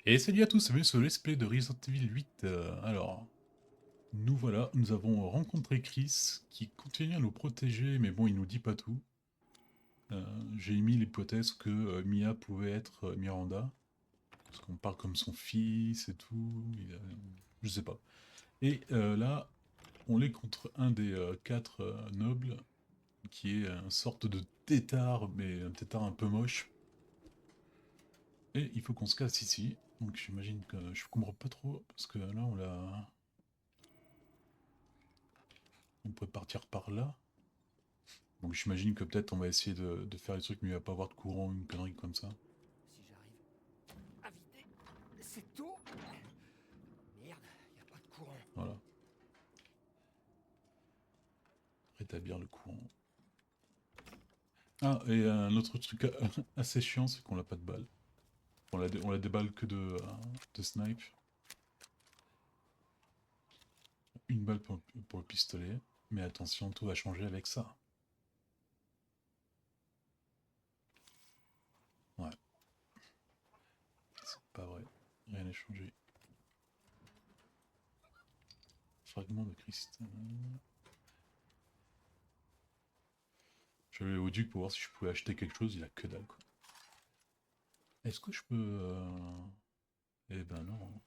Et salut à tous, bienvenue sur le let's play de Resident Evil 8. Alors, nous voilà, nous avons rencontré Chris qui continue à nous protéger, mais bon, il nous dit pas tout. J'ai émis l'hypothèse que Mia pouvait être Miranda, parce qu'on parle comme son fils et tout, je sais pas. Et là, on est contre un des quatre nobles, qui est une sorte de tétard, mais un tétard un peu moche. Et il faut qu'on se casse ici. Donc j'imagine que je comprends pas trop, parce que là, on peut partir par là. Donc j'imagine que peut-être on va essayer de faire les trucs, mais il va pas avoir de courant ou une connerie comme ça. Si j'arrive à vider cette eau. Merde, y a pas de courant. Voilà. Rétablir le courant. Ah, et un autre truc assez chiant, c'est qu'on n'a pas de balles. On a des balles que de snipe. Une balle pour le pistolet. Mais attention, tout va changer avec ça. Ouais, c'est pas vrai. Rien n'est changé. Fragment de cristal. Je vais aller au duc pour voir si je pouvais acheter quelque chose, il a que dalle quoi. Est-ce que je peux... Eh ben non.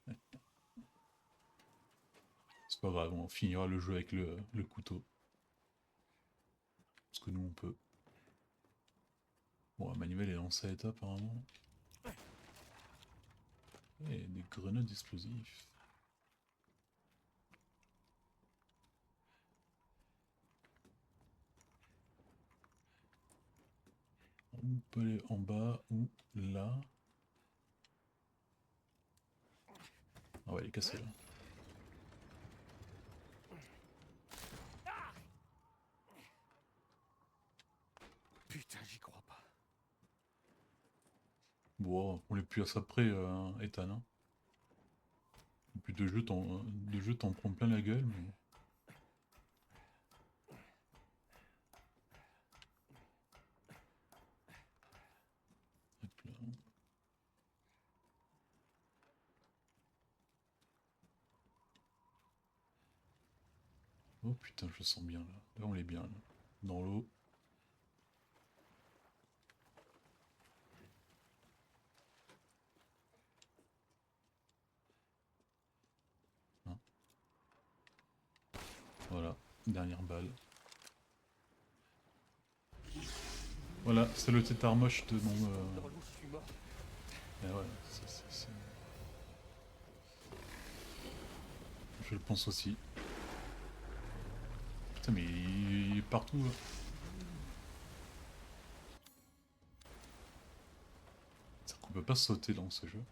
C'est pas grave, on finira le jeu avec le couteau. Parce que nous on peut. Bon, la manivelle est lancée à l'état apparemment. Et des grenades explosives. On peut aller en bas ou là. Ah ouais, elle est cassée là. Putain, j'y crois pas. Bon, on est plus à ça près, Ethan. Hein. Et puis de jeu t'en prends plein la gueule, mais. Hop là. Oh putain, je le sens bien là. Là, on est bien là. Dans l'eau. Hein. Voilà, dernière balle. Voilà, c'est le tétard moche de mon. Dans l'eau, je suis mort. Eh ouais, je le pense aussi. Putain, mais il est partout. Là. C'est qu'on peut pas sauter dans ce jeu.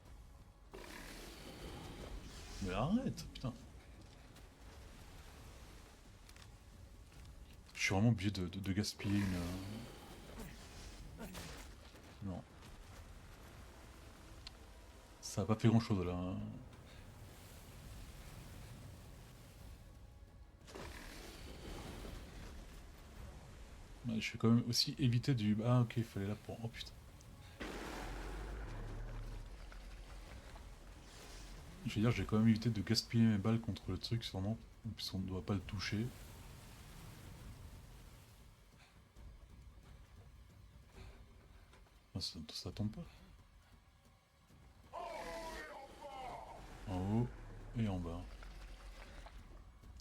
Mais arrête, putain. Je suis vraiment obligé de gaspiller une. Non. Ça a pas fait grand chose là. Hein. Ouais, je vais quand même aussi éviter du. Ah ok, il fallait là pour. Oh putain. Je veux dire, j'ai quand même évité de gaspiller mes balles contre le truc, sûrement. Puisqu'on ne doit pas le toucher. Ah, ça tombe pas. En haut et en bas.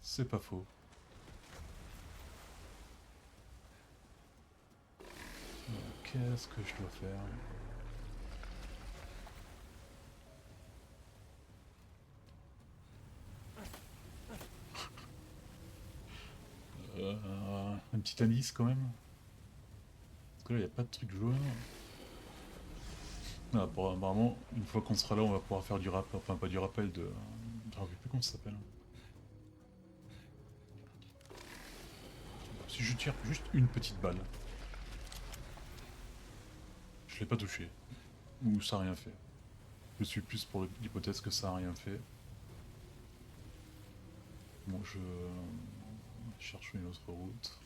C'est pas faux. Qu'est-ce que je dois faire? Un petit indice quand même. Parce que là, il n'y a pas de truc jaune. Ah, apparemment, une fois qu'on sera là, on va pouvoir faire du rappel. Enfin, pas du rappel de. Je ne rappelle plus comment ça s'appelle. Si je tire juste une petite balle, je l'ai pas touché. Ou ça n'a rien fait. Je suis plus pour l'hypothèse que ça a rien fait. Bon, je cherche une autre route.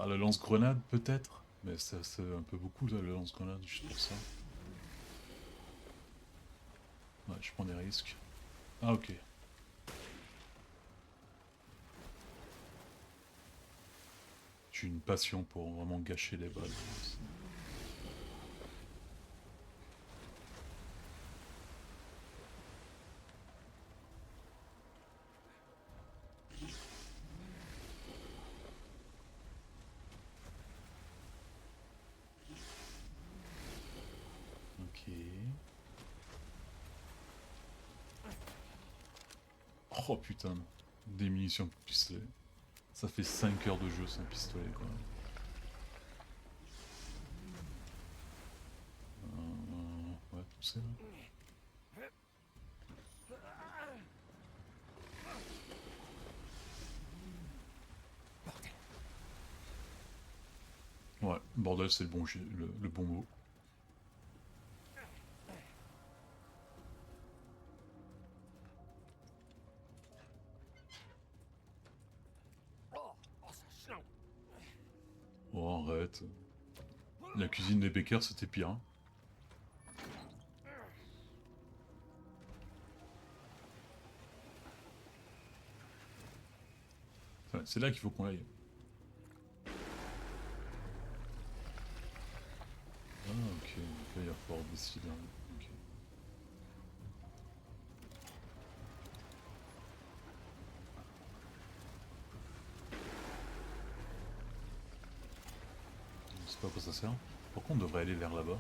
Ah, la lance-grenade, peut-être? Mais c'est un peu beaucoup là, le lance-grenade, juste pour ça. Ouais, je prends des risques. Ah ok. J'ai une passion pour vraiment gâcher les balles. Ok. Oh putain. Des munitions pour pistolet. Ça fait 5 heures de jeu sans pistolet quoi. Ouais, pousser là. Ouais, bordel c'est le bon, le bon mot. Oh, oh, ça chante. Oh arrête. La cuisine des Becker c'était pire. Hein. Enfin, c'est là qu'il faut qu'on aille. Ah ok, donc là il va falloir décider. Ok. Je sais pas à quoi ça sert. Pourquoi on devrait aller vers là-bas?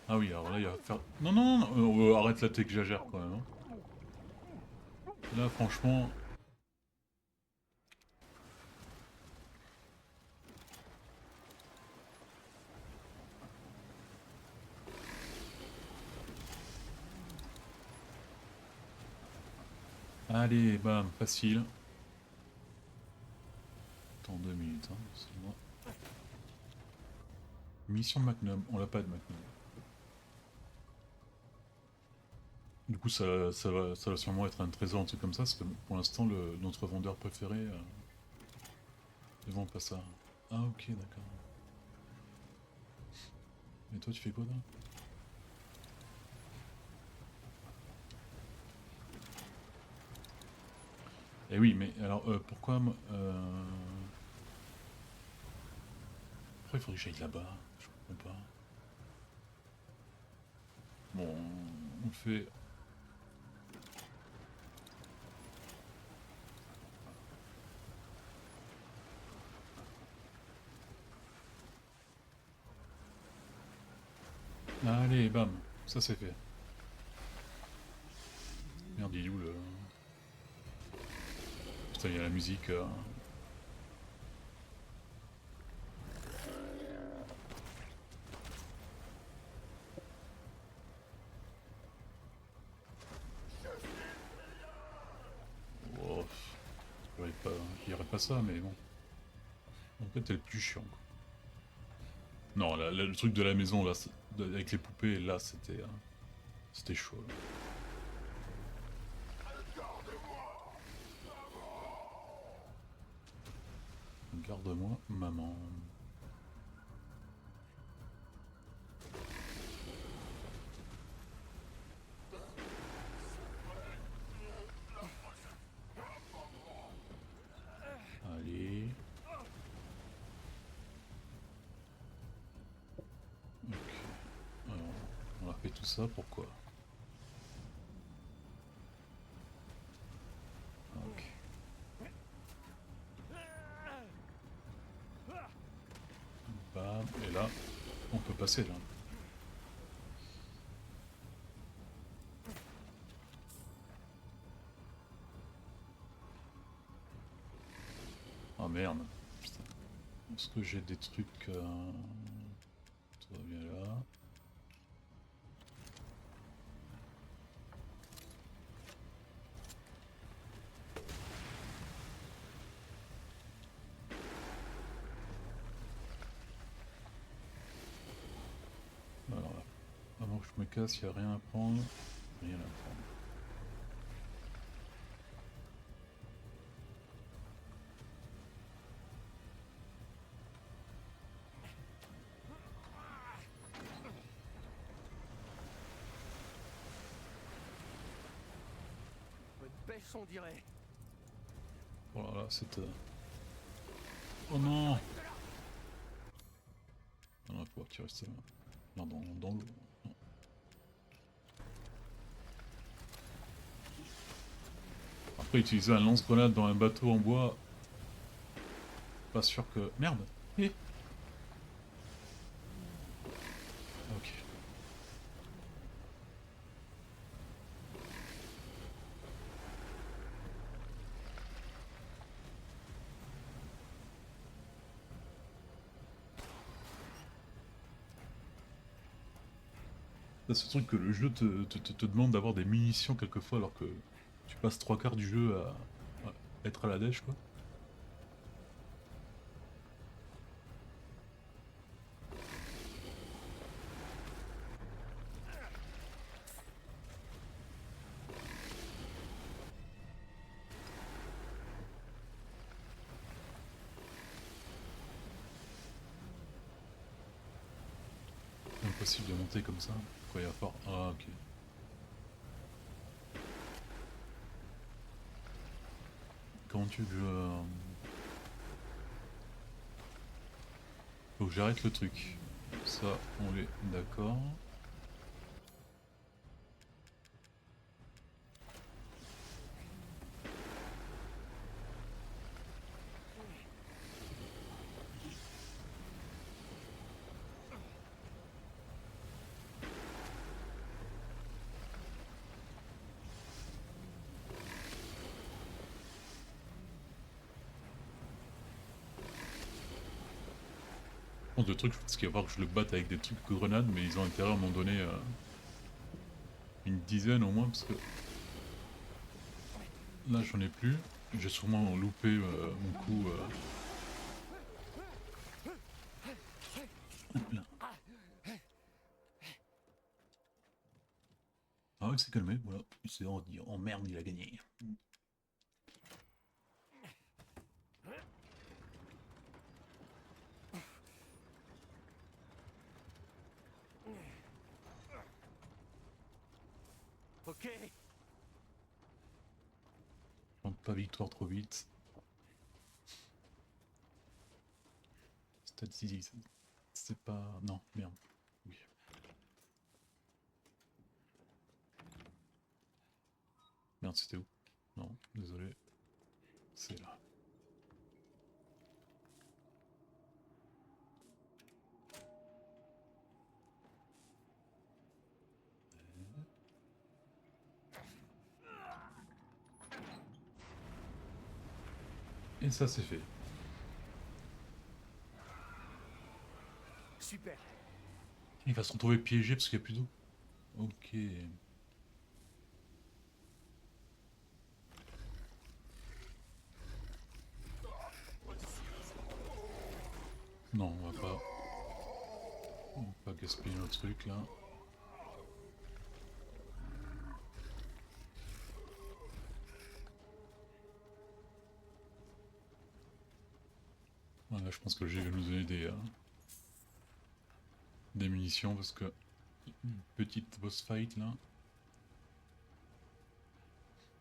Ah oui, alors là il va faire... Non, non, non, arrête la tech que j'agère quand même. Hein. Là franchement... Allez, bam, facile. Attends 2 minutes, hein, c'est moi. Mission Magnum, on l'a pas de Magnum. Du coup, ça va sûrement être un trésor, un truc comme ça, parce que pour l'instant, notre vendeur préféré ne vend pas ça. Ah, ok, d'accord. Et toi, tu fais quoi là? Eh oui, mais alors, pourquoi pourquoi il faudrait que j'aille là-bas? Je comprends pas. Bon, on le fait. Allez, bam, ça c'est fait. Merde, il est où le... Putain, il y a la musique. Oh, il y aurait pas ça, mais bon. En fait, c'est le plus chiant. Quoi. Non, le truc de la maison, là, avec les poupées, là, c'était chaud. Là. Garde-moi, maman. Allez. Ok. Alors, on a fait tout ça, pourquoi? Ok. Bam, et là, on peut passer, là. Ah merde. Putain. Est-ce que j'ai des trucs... Tout va bien là. Alors là, avant que je me casse, il n'y a rien à prendre. Rien à prendre. pêche, on dirait. Oh là là, cette... Oh non! On va pouvoir tirer ça. Non, dans l'eau. Non. Après, utiliser un lance-grenade dans un bateau en bois... Pas sûr que... Merde! Eh! Ok. C'est ce truc que le jeu te demande d'avoir des munitions quelquefois alors que tu passes 3/4 du jeu à être à la dèche quoi. Impossible de monter comme ça. Quoi, il va fort. Ah ok. Comment tu veux que Faut que j'arrête le truc. Ça, on est d'accord. Le truc, parce qu'il va falloir que je le batte avec des trucs grenades, mais ils ont intérêt à m'en donner une dizaine au moins, parce que là j'en ai plus. J'ai sûrement loupé mon coup. Hop là. Ah ouais, il s'est calmé, voilà. Il s'est dit, oh merde, il a gagné. Ok. Tente pas victoire trop vite. Statistique, c'est pas... Non, merde. Oui. Merde, c'était où? Non, désolé. C'est là. Et ça, c'est fait. Super. Il va se retrouver piégé parce qu'il n'y a plus d'eau. Ok. Non, on va pas... On va pas gaspiller notre truc, là. Voilà, je pense que le jeu va nous donner des munitions, parce que... Une petite boss fight, là.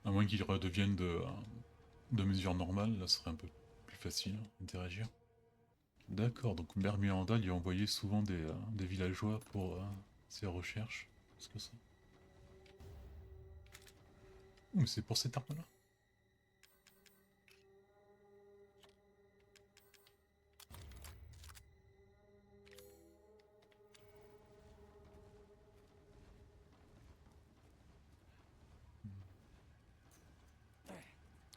À moins qu'il redevienne de mesure normale, là, ce serait un peu plus facile d'interagir. D'accord, donc Mère Miranda lui a envoyé souvent des villageois pour ses recherches. Qu'est-ce que c'est? Oh, mais c'est pour cette arme-là.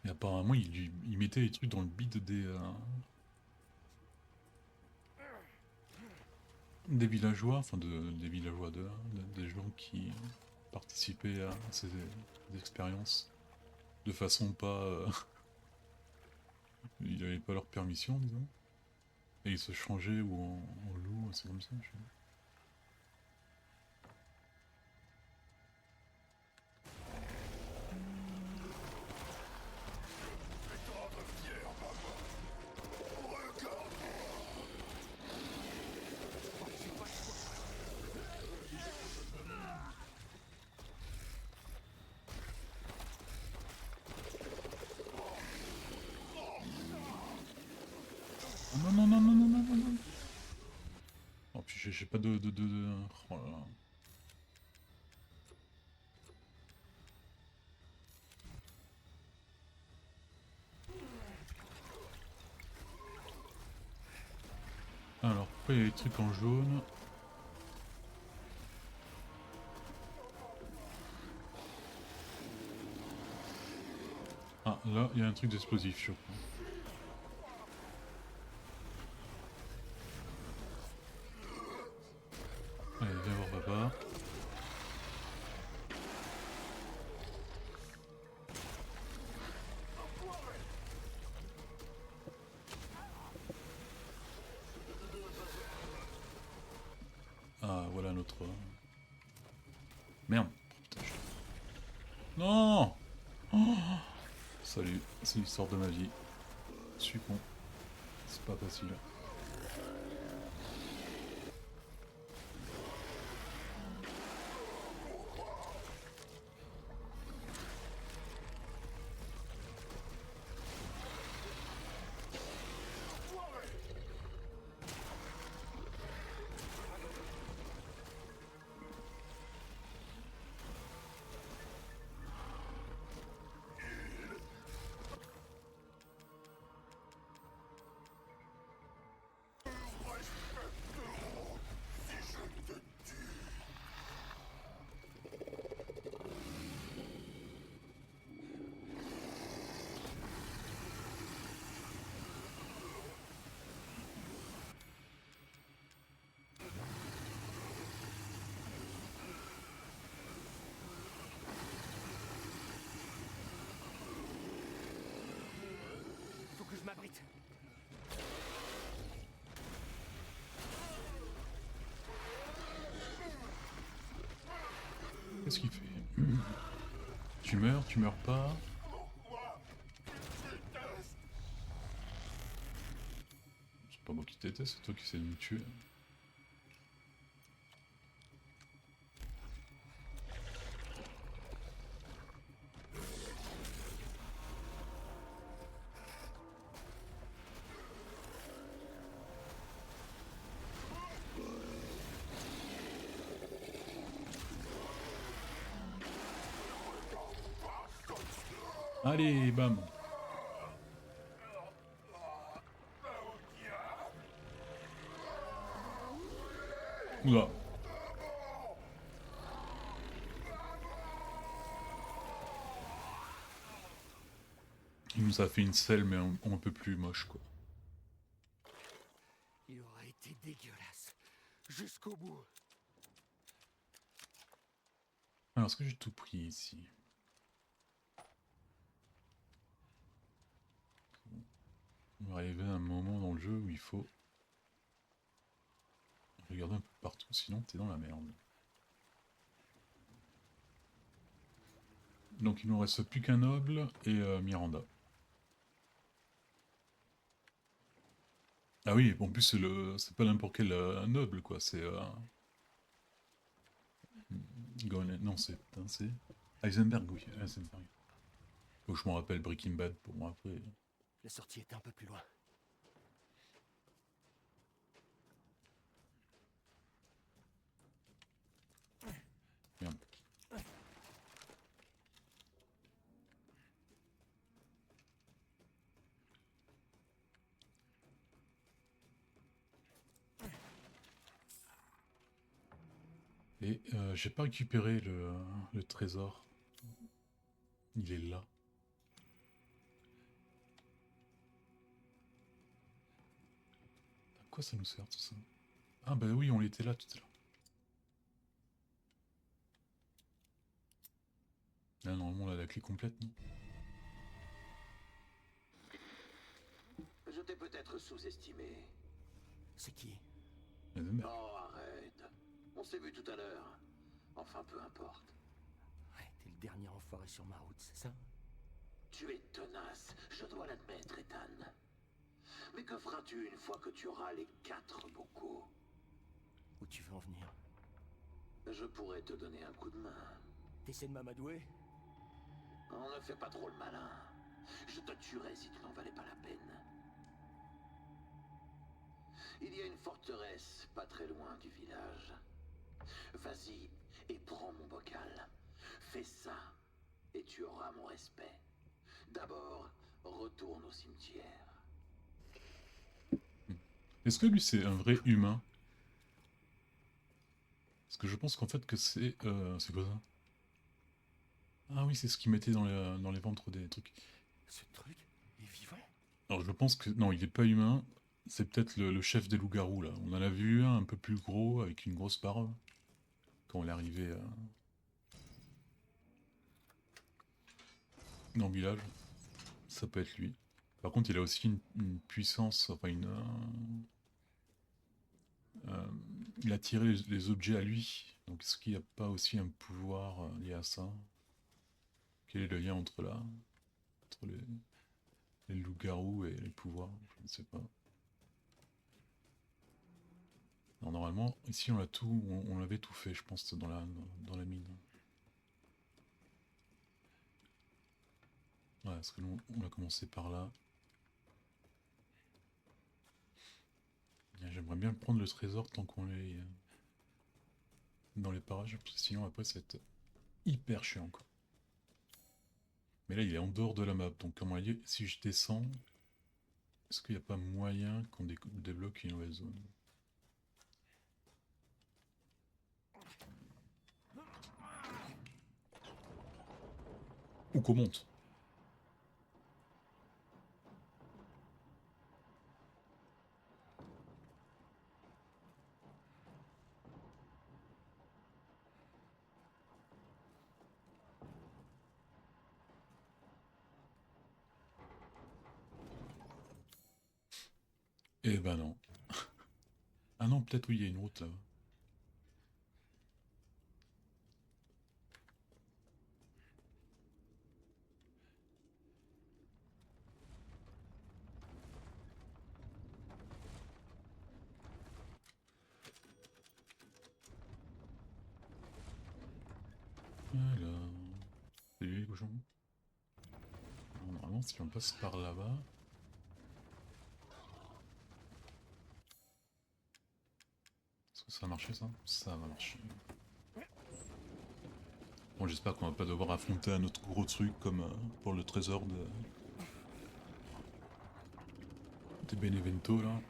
Et apparemment, il mettait les trucs dans le bide des villageois, enfin des villageois des gens qui participaient à ces expériences de façon pas... ils n'avaient pas leur permission, disons. Et ils se changeaient ou en loup, c'est comme ça, je sais pas. Non, non, non, non, non, non, non, non. Oh, puis j'ai pas de... Oh là là. Alors, pourquoi il y a des trucs en jaune? Ah, là, il y a un truc d'explosif, je crois. Allez, viens voir papa. Ah, voilà notre... Merde. Putain, non. Oh, salut, c'est l'histoire de ma vie. Je suis con. C'est pas facile. Faut que je m'abrite. Qu'est-ce qu'il fait? Tu meurs pas. C'est pas moi qui te déteste, c'est toi qui essaies de me tuer. Allez, bam. Oula. Il nous a fait une selle, mais un peu plus moche, quoi. Il aura été dégueulasse. Jusqu'au bout. Alors, est-ce que j'ai tout pris ici? On va arriver à un moment dans le jeu où il faut regarder un peu partout, sinon t'es dans la merde. Donc il nous reste plus qu'un noble et Miranda. Ah oui, en plus c'est pas n'importe quel noble quoi, c'est non c'est Heisenberg, oui, Heisenberg. Faut que je m'en rappelle Breaking Bad pour moi après. La sortie était un peu plus loin. Merde. Et j'ai pas récupéré le trésor. Il est là. À quoi ça nous sert tout ça? Ah bah oui, on était là tout à l'heure. Là normalement on a la clé complète, non? Je t'ai peut-être sous-estimé. C'est qui? Heisenberg. Oh, arrête. On s'est vu tout à l'heure. Enfin, peu importe. Ouais, t'es le dernier enfoiré sur ma route, c'est ça? Tu es tenace, je dois l'admettre, Ethan. Mais que feras-tu une fois que tu auras les 4 bocaux? Où tu veux en venir? Je pourrais te donner un coup de main. T'essaies de m'amadouer? On ne fait pas trop le malin. Je te tuerais si tu n'en valais pas la peine. Il y a une forteresse pas très loin du village. Vas-y et prends mon bocal. Fais ça et tu auras mon respect. D'abord, retourne au cimetière. Est-ce que lui c'est un vrai humain? Parce que je pense qu'en fait que c'est... c'est quoi ça? Ah oui, c'est ce qu'ils mettaient dans les ventres des trucs. Ce truc est vivant. Alors je pense que... Non, il est pas humain. C'est peut-être le chef des loups-garous là. On en a vu un peu plus gros avec une grosse barbe. Quand on est arrivé dans le village. Ça peut être lui. Par contre, il a aussi une puissance, enfin il a tiré les objets à lui. Donc est-ce qu'il n'y a pas aussi un pouvoir lié à ça? Quel est le lien entre les loups-garous et les pouvoirs? Je ne sais pas. Alors, normalement, ici on a tout, on avait tout fait, je pense, dans la mine. Ouais, parce que nous, on a commencé par là. J'aimerais bien prendre le trésor tant qu'on est dans les parages, parce que sinon après ça va être hyper chiant quoi. Mais là il est en dehors de la map, donc comment dire, si je descends, est-ce qu'il n'y a pas moyen qu'on débloque une nouvelle zone? Ou qu'on monte? Eh ben non. Ah non, peut-être oui, il y a une route là-bas. Alors... Salut les cochons. Alors, normalement, si on passe par là-bas... Est-ce que ça va marcher ça? Ça va marcher. Bon, j'espère qu'on va pas devoir affronter un autre gros truc comme pour le trésor des Benevento là.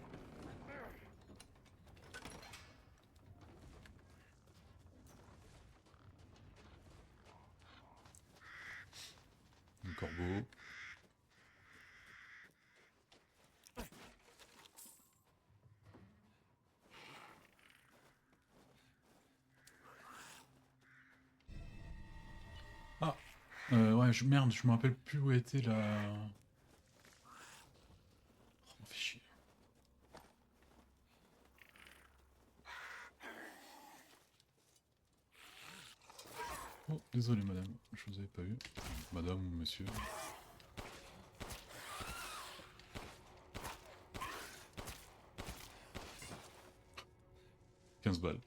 Un corbeau. Ah ouais, merde, je me rappelle plus où était la... Oh, on fait chier. Oh, désolé madame, je vous avais pas vu. Madame ou monsieur. 15 balles.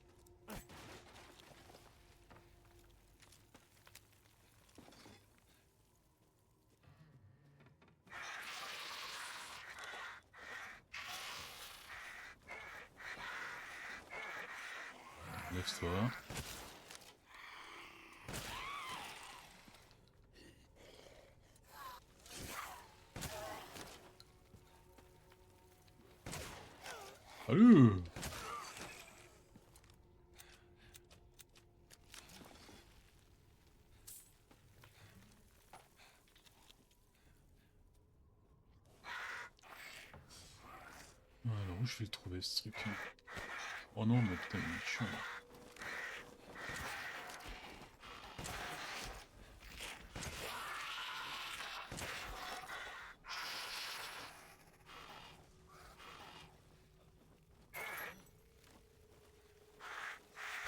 Lève-toi. Allez! Alors où je vais le trouver ce truc? Oh non, mais putain, il est chiant.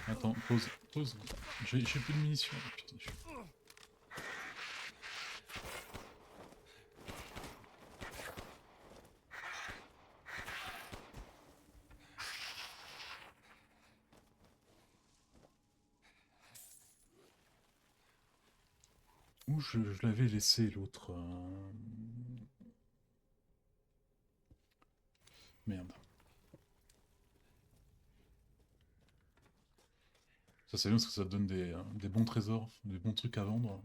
Attends, pause, pause. J'ai plus de munitions. Putain, où je l'avais laissé l'autre Merde. Ça c'est bien parce que ça donne des bons trésors, des bons trucs à vendre.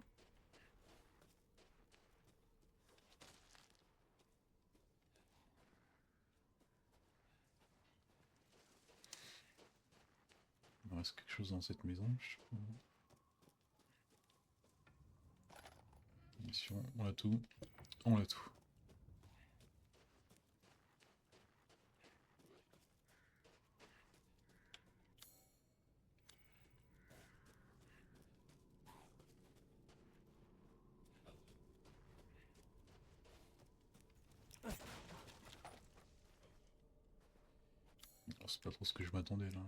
Il me reste quelque chose dans cette maison, je sais pas. Mission, on a tout. On a tout. Alors, c'est pas trop ce que je m'attendais là.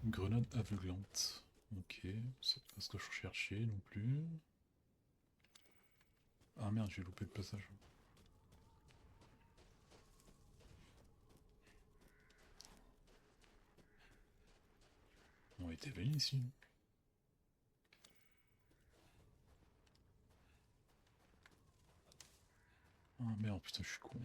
Grenade aveuglante. Ok, c'est pas ce que je cherchais non plus. Ah merde, j'ai loupé le passage. On était venu ici. Ah merde, putain, je suis con.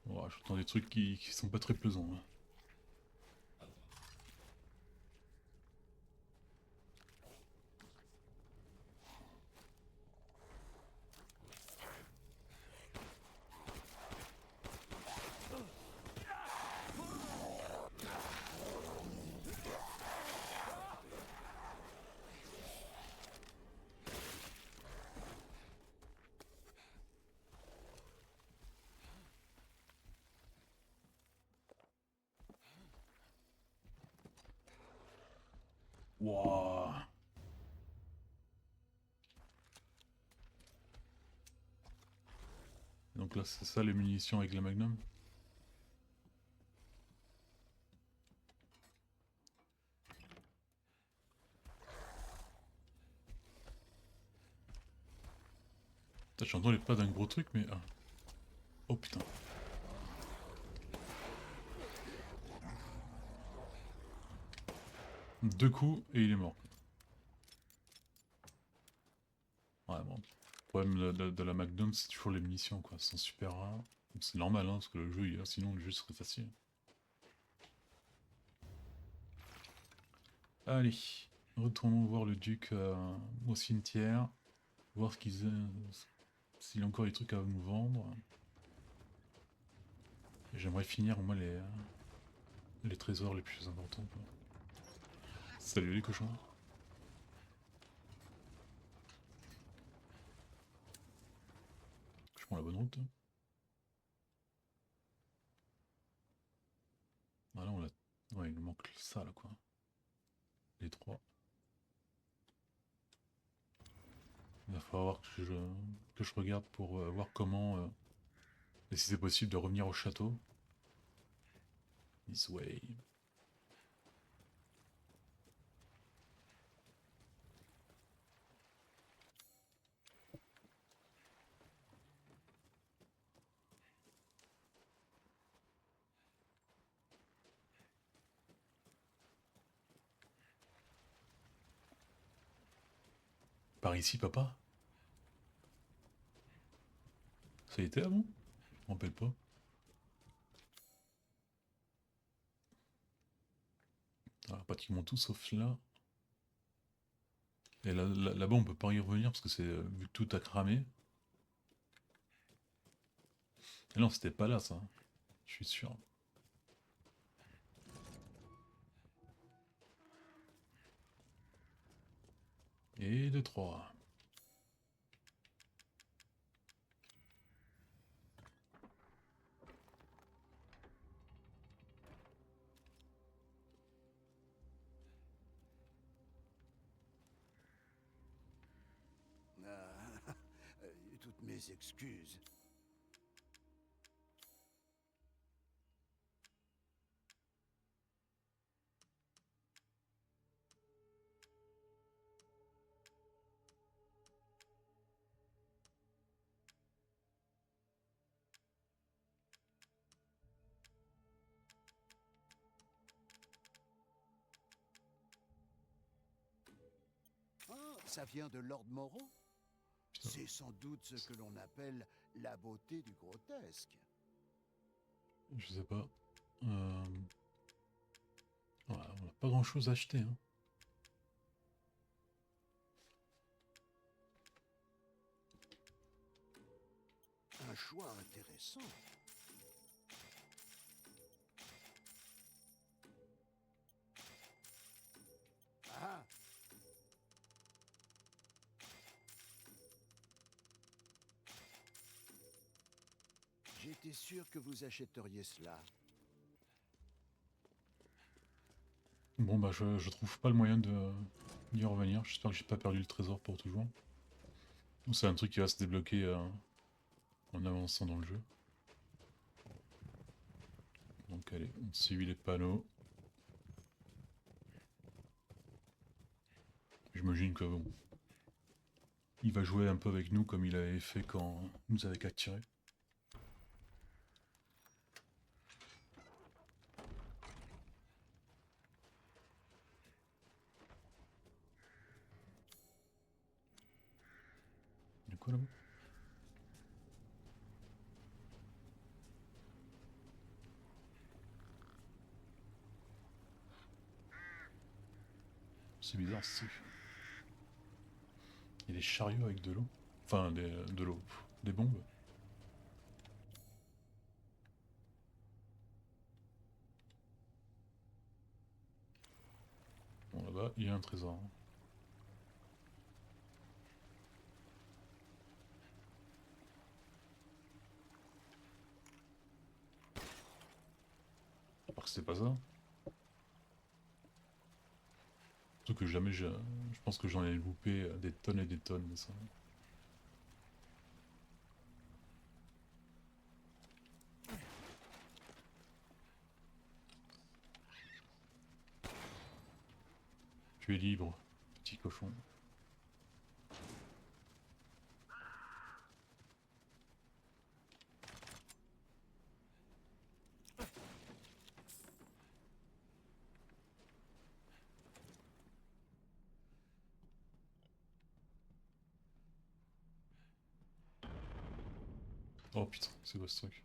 Oh, j'entends des trucs qui sont pas très plaisants. Hein. Wouah. Donc là, c'est ça les munitions avec la Magnum. J'entends les pas d'un gros truc, mais... Ah. Oh putain. Deux coups et il est mort. Ouais, bon. Le problème de la Magnum, c'est toujours les munitions, quoi. Elles sont super rares. C'est normal, hein, parce que le jeu, sinon le jeu serait facile. Allez, retournons voir le duc au cimetière. Voir ce qu'ils s'il y a encore des trucs à nous vendre. Et j'aimerais finir, moi, les trésors les plus importants, quoi. Salut les cochons. Je prends la bonne route. Voilà, on l'a... Ouais, il nous manque ça, là, quoi. Les trois. Il va falloir que je regarde pour voir comment... et si c'est possible de revenir au château. This way. Par ici, papa? Ça a été avant? Je me rappelle pas. Ah, pratiquement tout sauf là. Et là-bas, on peut pas y revenir parce que c'est vu que tout a cramé. Et non, c'était pas là, ça. Je suis sûr. Et deux, trois. Ah, toutes mes excuses. Ça vient de Lord Moreau? Putain. C'est sans doute ce que l'on appelle la beauté du grotesque. Je sais pas. Ouais, on n'a pas grand chose à acheter. Hein. Un choix intéressant. Ah! J'étais sûr que vous achèteriez cela. Bon bah je trouve pas le moyen d'y revenir. J'espère que j'ai pas perdu le trésor pour toujours. Ou c'est un truc qui va se débloquer en avançant dans le jeu. Donc allez, on suit les panneaux. J'imagine que bon, il va jouer un peu avec nous comme il avait fait quand il nous avait capturés. Il y a quoi là-bas? C'est bizarre ce truc. Il y a des chariots avec de l'eau. Enfin, de l'eau. Des bombes. Bon là-bas, il y a un trésor. Alors que c'est pas ça. Surtout que jamais je pense que j'en ai loupé des tonnes et des tonnes de ça. Tu es libre, petit cochon. Oh putain, c'est quoi ce truc?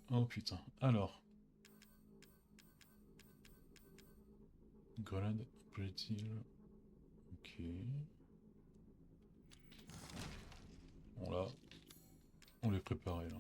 Oh putain, alors. Grenade, projectile. Ok. Bon là, on l'est préparé là.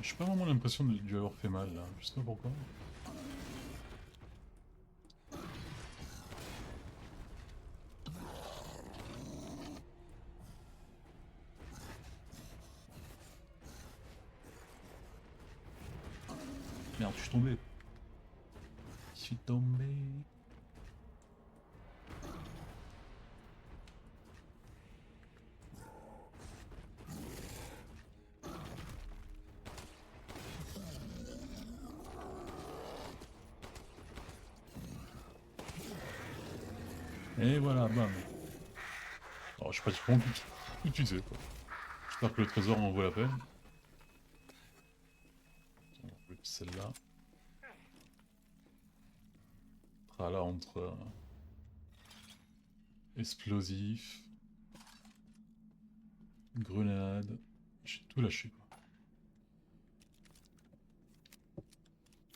J'ai pas vraiment l'impression de lui avoir fait mal là, je sais pas pourquoi. Merde, je suis tombé. Je suis tombé. Et voilà, bam. Alors, je sais pas du tout utiliser quoi. J'espère que le trésor en vaut la peine. On va enlever celle-là. Ah là, entre explosif, grenade, j'ai tout lâché quoi.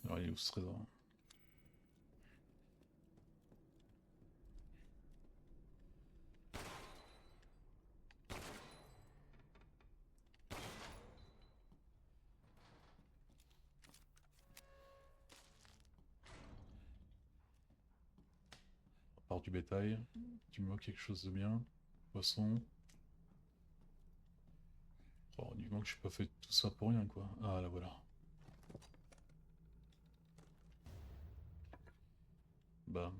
Alors il est où ce trésor? À part du bétail, dis-moi quelque chose de bien. Poisson. Oh, du moins que j'ai pas fait tout ça pour rien quoi. Ah là voilà. Bam.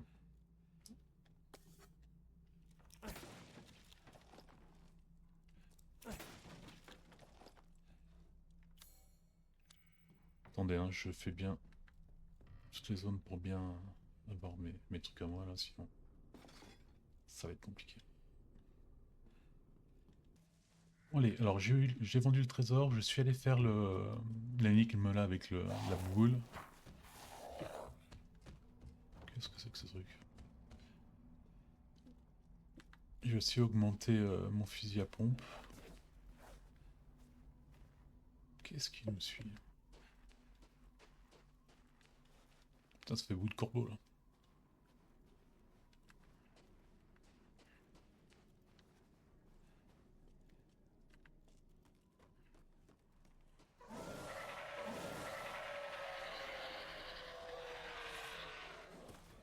attendez, hein, je fais bien toutes les zones pour bien avoir mes trucs à moi là, sinon ça va être compliqué. Bon, allez, alors j'ai vendu le trésor, je suis allé faire l'énigme là avec la boule. Qu'est-ce que c'est que ce truc? J'ai aussi augmenté mon fusil à pompe. Qu'est-ce qui nous suit? Putain, ça fait bout de corbeau là.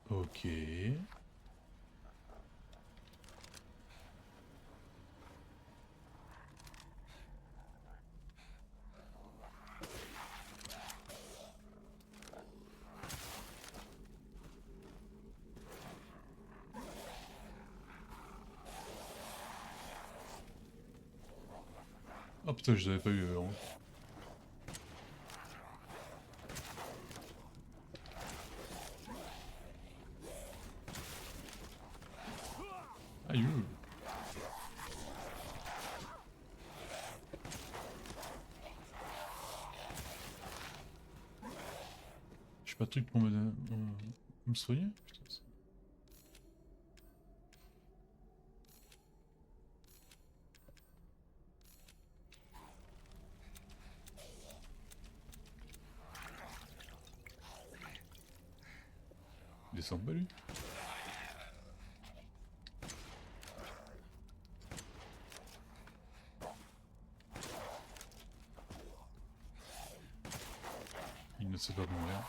Ok. Oh putain, je les avais pas eu avant. Aïe. J'ai pas de truc pour me soigner? Putain, descend pas lui. Il ne sait pas mourir.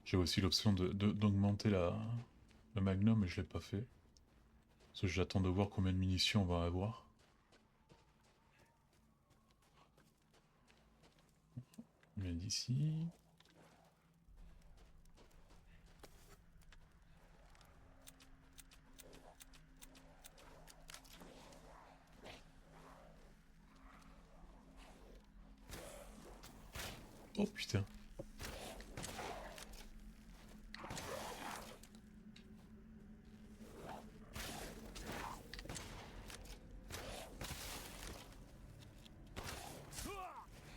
J'ai aussi l'option d'augmenter le magnum, mais je l'ai pas fait. Parce que j'attends de voir combien de munitions on va avoir. On vient d'ici. Oh putain.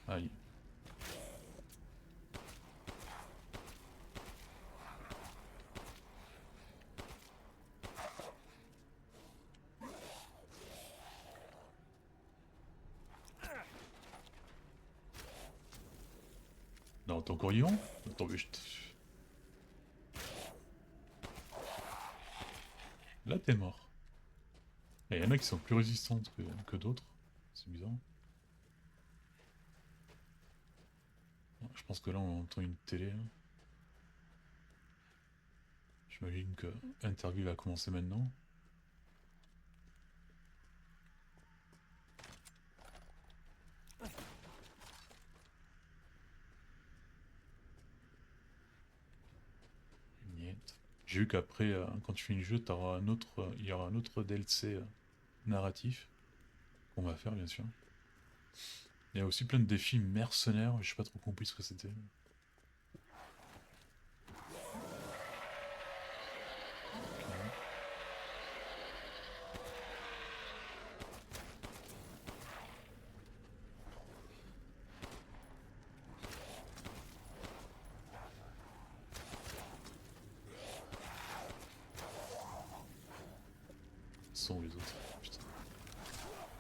Aïe. Non, t'es encore vivant? Attends, mais là, t'es mort. Il y en a qui sont plus résistantes que d'autres. C'est bizarre. Je pense que là, on entend une télé. Hein. J'imagine que l'interview va commencer maintenant. J'ai vu qu'après, quand tu finis le jeu, il y aura un autre DLC narratif qu'on va faire, bien sûr. Il y a aussi plein de défis mercenaires, je n'ai pas trop compris ce que c'était. Sont les autres. Putain.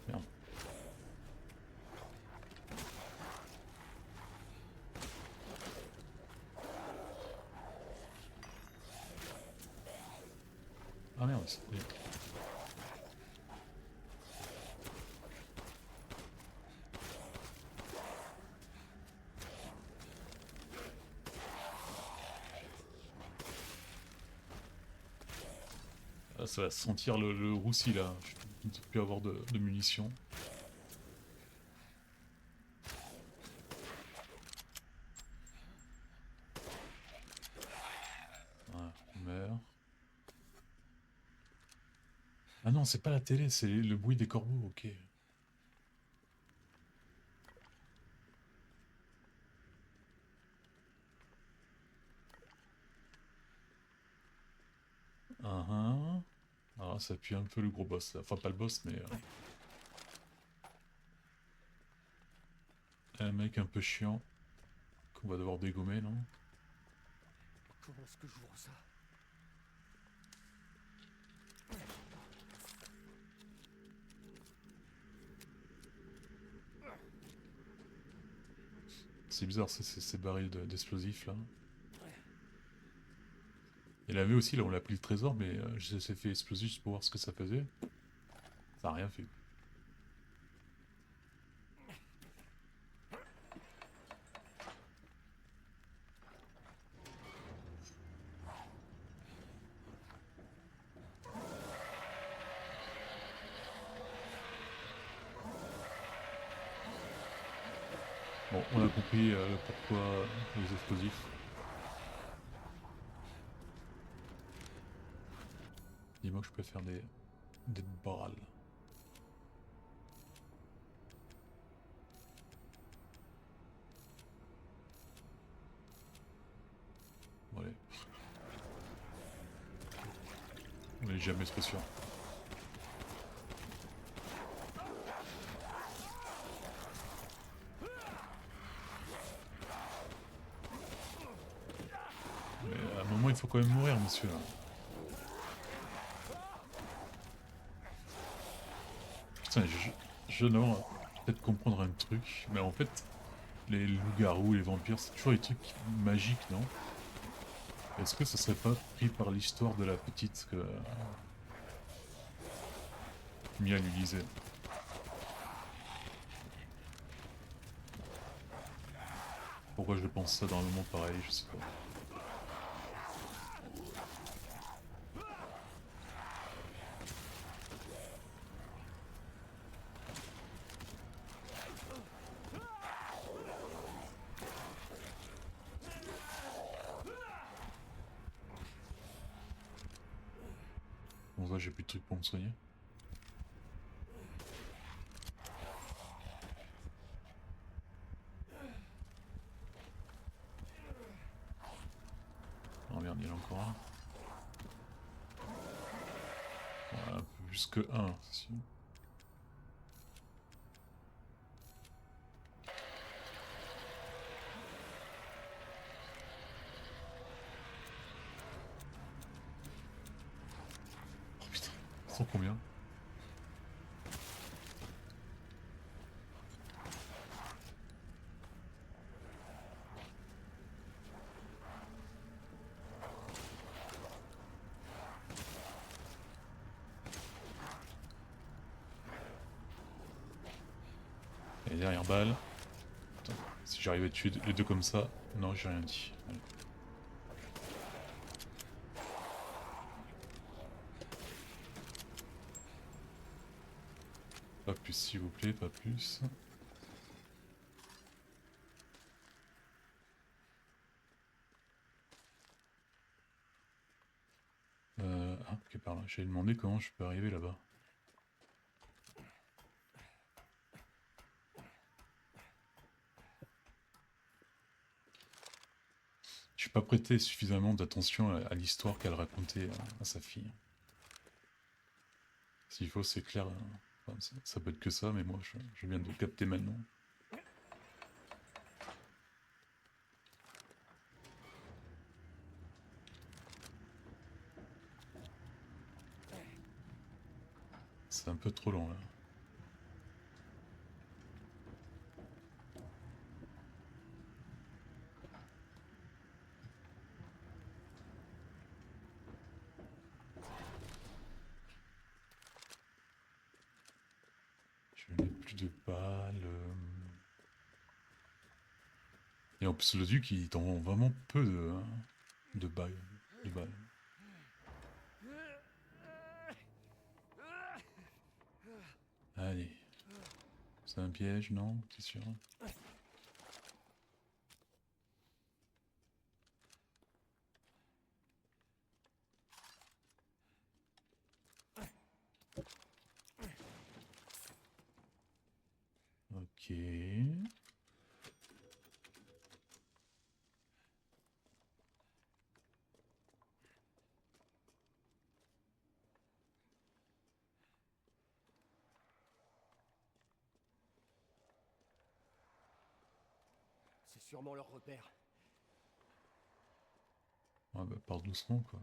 Merde. Ah merde, c'est... Ah, ça va sentir le roussi là. Je ne peux plus avoir de munitions. Voilà, on meurt. Ah non, c'est pas la télé, c'est le bruit des corbeaux, ok. Ah ah. Alors ça pue un peu le gros boss là. Enfin pas le boss mais un mec un peu chiant qu'on va devoir dégommer non? Comment est-ce que j'ouvre ça? C'est bizarre ces barils d'explosifs là. Il y en avait aussi là on a pris le trésor mais je l'ai fait exploser juste pour voir ce que ça faisait. Ça a rien fait. Bon on a compris pourquoi les explosifs. Dis-moi que je peux faire des barrels. Bon, allez. On n'est jamais trop sûr. Mais à un moment il faut quand même mourir monsieur là. Putain je devrais peut-être comprendre un truc. Mais en fait les loups-garous, les vampires, c'est toujours des trucs magiques, non? Est-ce que ça serait pas pris par l'histoire de la petite que Mia lui disait? Pourquoi je pense ça dans un moment pareil, je sais pas. Bon ça j'ai plus de trucs pour me soigner. Oh merde, il y en a encore un. Ouais, un peu plus que un, c'est sûr. Oh putain, ils sont combien? Et derrière balle. Putain, si j'arrive à tuer les deux comme ça. Non, j'ai rien dit. Allez. Pas plus s'il vous plaît, pas plus. Ah, ok, par là. J'allais demander comment je peux arriver là-bas. Je n'ai pas prêté suffisamment d'attention à l'histoire qu'elle racontait à sa fille. S'il faut, c'est clair. Enfin, ça peut être que ça, mais moi, je viens de le capter maintenant. C'est un peu trop long, là. Je n'ai plus de balles. Et en plus, le duc, il t'en vend vraiment peu de balles. De balles. Allez. C'est un piège, non? T'es sûr? Ok. C'est sûrement leur repère. Ouais, bah, pars doucement, quoi.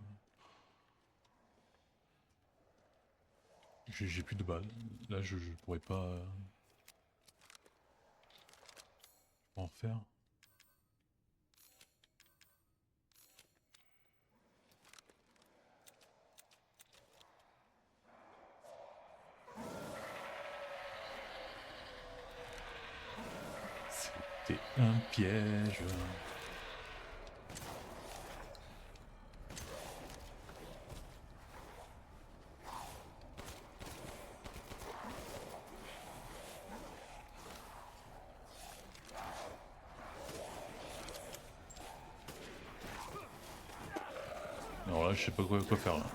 J'ai plus de balles. Là, je pourrais pas en faire. C'était un piège. Alors là, je sais pas quoi faire là.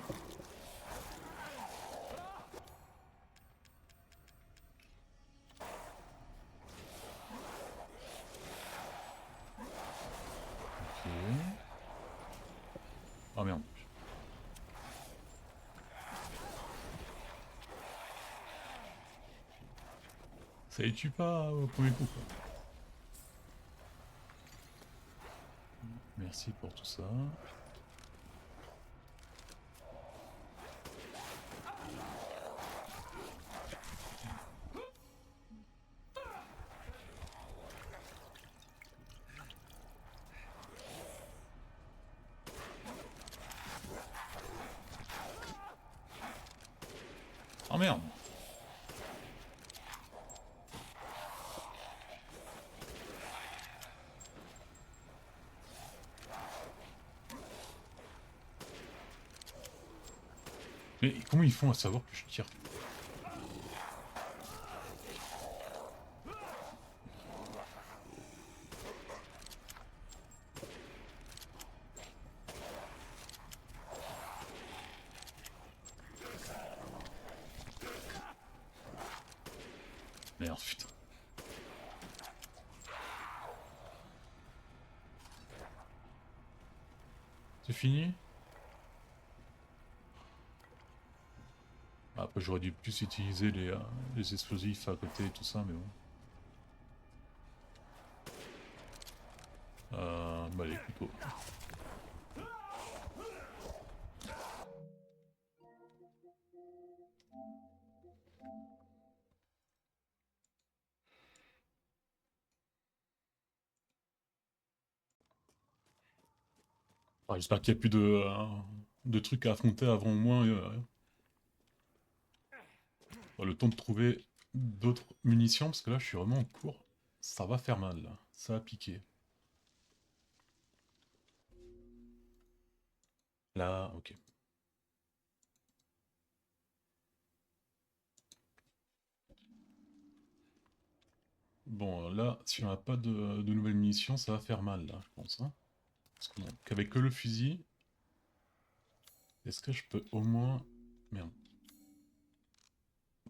Ok. Ah merde. Ça les tue pas au premier coup, quoi. Merci pour tout ça. Oh merde. Mais comment ils font à savoir que je tire? Merde, putain. C'est fini? Après, j'aurais dû plus utiliser les explosifs à côté et tout ça, mais bon. Bah allez, plutôt. Ah, j'espère qu'il n'y a plus de trucs à affronter avant au moins le temps de trouver d'autres munitions, parce que là, je suis vraiment en cours. Ça va faire mal, là. Ça va piquer. Là, ok. Bon, là, si on n'a pas de nouvelles munitions, ça va faire mal, là, je pense. Hein. Parce qu'avec que le fusil, est-ce que je peux au moins... Merde.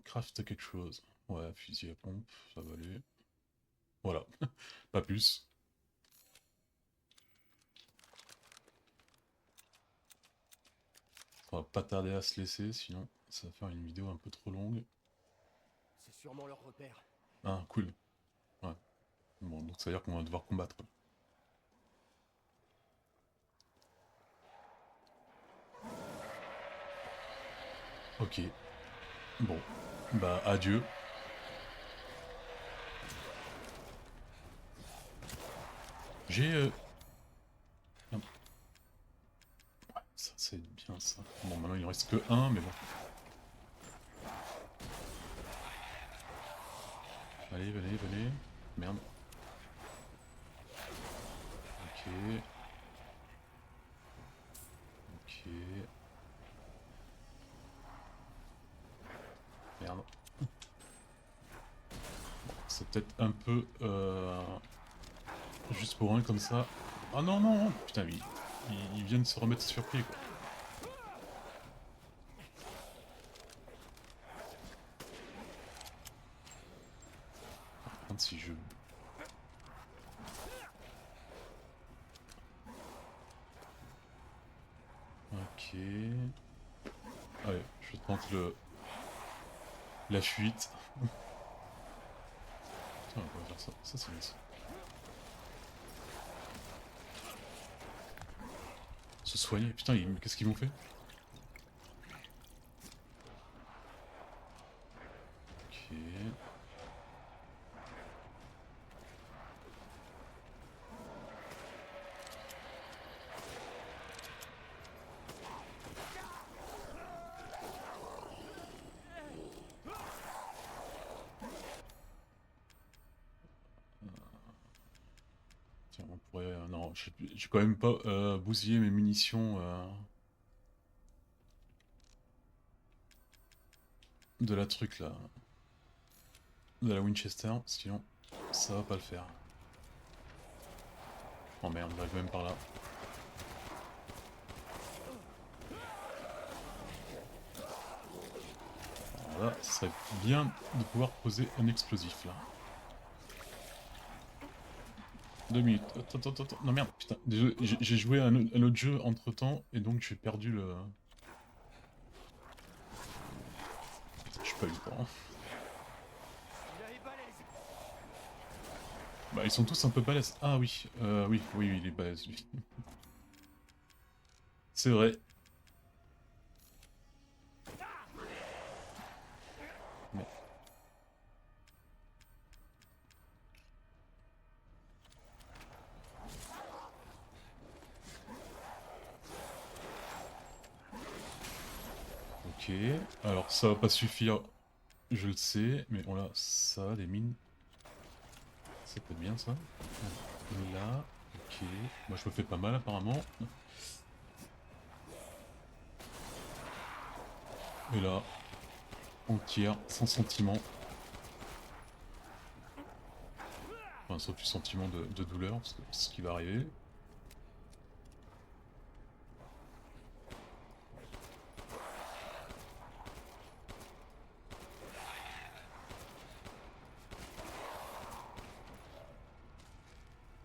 Craft quelque chose. Ouais, fusil à pompe, ça va aller. Voilà, pas plus. Ça va pas tarder à se laisser, sinon ça va faire une vidéo un peu trop longue. C'est sûrement leur repère. Ah, cool. Ouais. Bon, donc ça veut dire qu'on va devoir combattre. Ok. Bon. Bah, adieu. J'ai... merde. Ouais, ça c'est bien ça. Bon, maintenant il en reste que un, mais bon. Allez, allez, allez. Merde. Ok. Ok. Merde. Bon, c'est peut-être un peu... juste pour un comme ça. Ah non, non, non. Putain, il vient de se remettre sur pied, quoi. si je... Ok... Allez, je tente la fuite. Putain, on va faire ça. Ça, c'est bien ça. Se soigner. Putain, qu'est-ce qu'ils m'ont fait? Ok... Tiens, on pourrait... non, j'ai quand même pas bousillé mes munitions de la truc là. De la Winchester, sinon ça va pas le faire. Oh merde, j'arrive même par là. Alors là, ce serait bien de pouvoir poser un explosif là. 2 minutes. Attends. Non merde, putain. J'ai joué à un autre jeu entre temps et donc j'ai perdu le... Je suis pas eu le temps. Il est balèze. Bah ils sont tous un peu balèzes. Ah oui, oui, il est balèze lui. C'est vrai. Mais... Ok, alors ça va pas suffire, je le sais, mais on a ça, des mines. Ça peut être bien ça. Et là, ok. Moi je me fais pas mal apparemment. Et là, on tire sans sentiment. Enfin, sauf du sentiment de douleur, parce que c'est ce qui va arriver.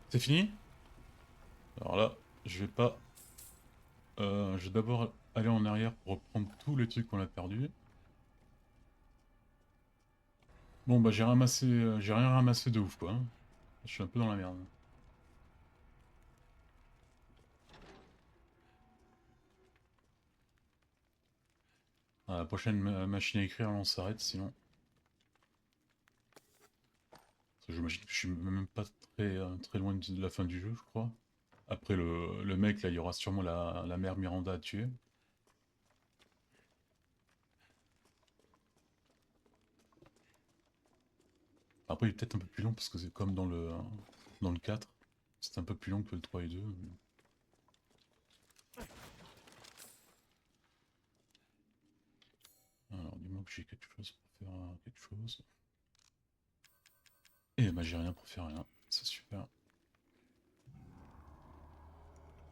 C'est fini? Alors là, je vais pas... je vais d'abord aller en arrière pour reprendre tous les trucs qu'on a perdus. Bon bah j'ai ramassé... j'ai rien ramassé de ouf quoi. Hein. Je suis un peu dans la merde. À la prochaine machine à écrire, on s'arrête sinon. J'imagine que je suis même pas très loin de la fin du jeu, je crois. Après le mec, là, il y aura sûrement la mère Miranda à tuer. Après, il est peut-être un peu plus long, parce que c'est comme dans le 4. C'est un peu plus long que le 3 et 2. Alors, dis-moi que j'ai quelque chose pour faire quelque chose. Et bah, j'ai rien pour faire rien. C'est super.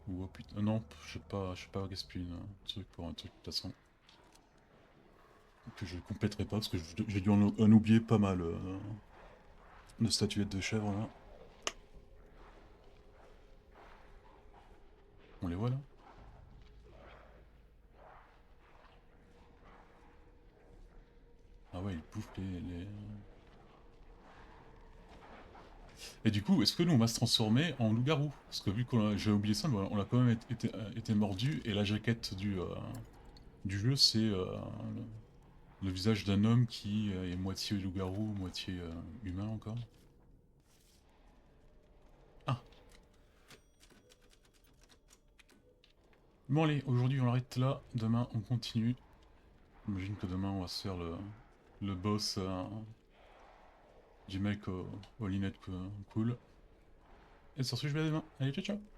Oh putain, non, je sais pas gaspiller un truc pour un truc de toute façon. Que je compléterai pas parce que j'ai dû en oublier pas mal de statuettes de chèvre là. On les voit là? Ah ouais, ils bouffent les... Et du coup, est-ce que nous on va se transformer en loup-garou? Parce que vu qu'on j'ai oublié ça, mais on a quand même été mordu et la jaquette du jeu c'est le visage d'un homme qui est moitié loup-garou, moitié humain encore. Ah! Bon allez, aujourd'hui on arrête là, demain on continue. J'imagine que demain on va se faire le boss du mec aux lunettes cool. Et sur ce je vais à demain. Allez, ciao ciao!